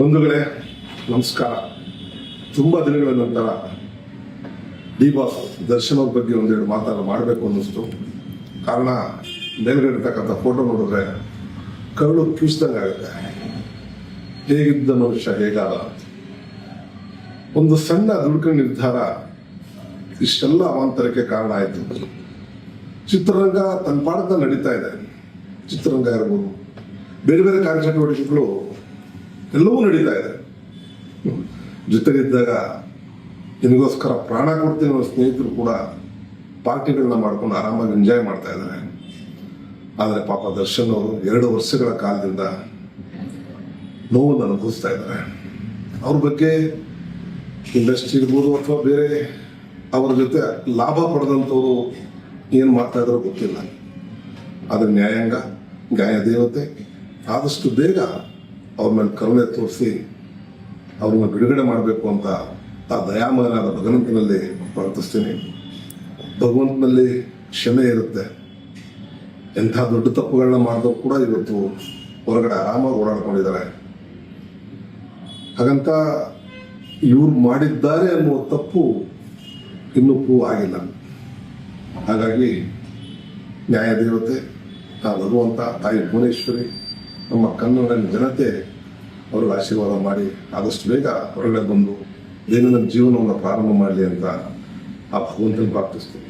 ಬಂಧುಗಳೇ ನಮಸ್ಕಾರ. ತುಂಬ ದಿನಗಳ ನಂತರ ಡಿ ಬಾಸ್ ದರ್ಶನ್ ಅವ್ರ ಬಗ್ಗೆ ಒಂದೆರಡು ಮಾಡಬೇಕು ಅನ್ನಿಸ್ತು. ಕಾರಣ ಮೇಲ್ಗಡೆ ಇರ್ತಕ್ಕಂಥ ಫೋಟೋ ನೋಡಿದ್ರೆ ಕರುಳು ಕಿವಿಸ್ದಂಗೆ ಆಗುತ್ತೆ. ಹೇಗಿದ್ದ ಮನುಷ್ಯ ಹೇಗಾದ, ಒಂದು ಸಣ್ಣ ದುಡುಕಿನ ನಿರ್ಧಾರ ಇಷ್ಟೆಲ್ಲ ಅವಾಂತರಕ್ಕೆ ಕಾರಣ ಆಯಿತು. ಚಿತ್ರರಂಗ ತನ್ನ ಪಾಠದ ನಡೀತಾ ಇದೆ. ಚಿತ್ರರಂಗ ಇರ್ಬೋದು, ಬೇರೆ ಬೇರೆ ಕಾರ್ಯಚಟುವಟಿಕೆಗಳು ಎಲ್ಲವೂ ನಡೀತಾ ಇದೆ. ಜೊತೆಗಿದ್ದಾಗ ನಿನಗೋಸ್ಕರ ಪ್ರಾಣ ಕೊಡ್ತೀನಿ ಅನ್ನೋ ಸ್ನೇಹಿತರು ಕೂಡ ಪಾರ್ಟಿಗಳನ್ನ ಮಾಡ್ಕೊಂಡು ಆರಾಮಾಗಿ ಎಂಜಾಯ್ ಮಾಡ್ತಾ ಇದ್ದಾರೆ. ಆದರೆ ಪಾಪ ದರ್ಶನ್ ಅವರು 2 ವರ್ಷಗಳ ಕಾಲದಿಂದ ನೋವನ್ನು ಅನುಭವಿಸ್ತಾ ಇದ್ದಾರೆ. ಅವ್ರ ಬಗ್ಗೆ ಇಂಡಸ್ಟ್ರಿ ಇರ್ಬೋದು ಅಥವಾ ಬೇರೆ ಅವರ ಜೊತೆ ಲಾಭ ಪಡೆದಂಥವ್ರು ಏನು ಮಾಡ್ತಾ ಇದ್ದಾರೋ ಗೊತ್ತಿಲ್ಲ. ಆದರೆ ನ್ಯಾಯದೇವತೆ ಆದಷ್ಟು ಬೇಗ ಅವ್ರ ಮೇಲೆ ಕರುಣೆ ತೋರಿಸಿ ಅವ್ರನ್ನ ಬಿಡುಗಡೆ ಮಾಡಬೇಕು ಅಂತ ಆ ದಯಾಮಯನಾದ ಭಗವಂತನಲ್ಲಿ ಪ್ರಾರ್ಥಿಸ್ತೀನಿ. ಭಗವಂತನಲ್ಲಿ ಕ್ಷಮೆ ಇರುತ್ತೆ. ಎಂಥ ದೊಡ್ಡ ತಪ್ಪುಗಳನ್ನ ಮಾಡಿದವರು ಕೂಡ ಇವತ್ತು ಹೊರಗಡೆ ಆರಾಮಾಗಿ ಓಡಾಡ್ಕೊಂಡಿದ್ದಾರೆ. ಹಾಗಂತ ಇವ್ರು ಮಾಡಿದ್ದಾರೆ ಅನ್ನುವ ತಪ್ಪು ಇನ್ನೂ ಪ್ರೂವ್ ಆಗಿಲ್ಲ. ಹಾಗಾಗಿ ನ್ಯಾಯದೇವತೆ, ಭಗವಂತ, ತಾಯಿ ಭುವನೇಶ್ವರಿ, ನಮ್ಮ ಕನ್ನಡ ಜನತೆ ಅವ್ರಿಗೆ ಆಶೀರ್ವಾದ ಮಾಡಿ ಆದಷ್ಟು ಬೇಗ ಹೊರಗಡೆ ಬಂದು ದೈನಂದಿನ ಜೀವನವನ್ನು ಪ್ರಾರಂಭ ಮಾಡಲಿ ಅಂತ ಆ ಭಗವಂತನ ಪ್ರಾರ್ಥಿಸ್ತೀನಿ.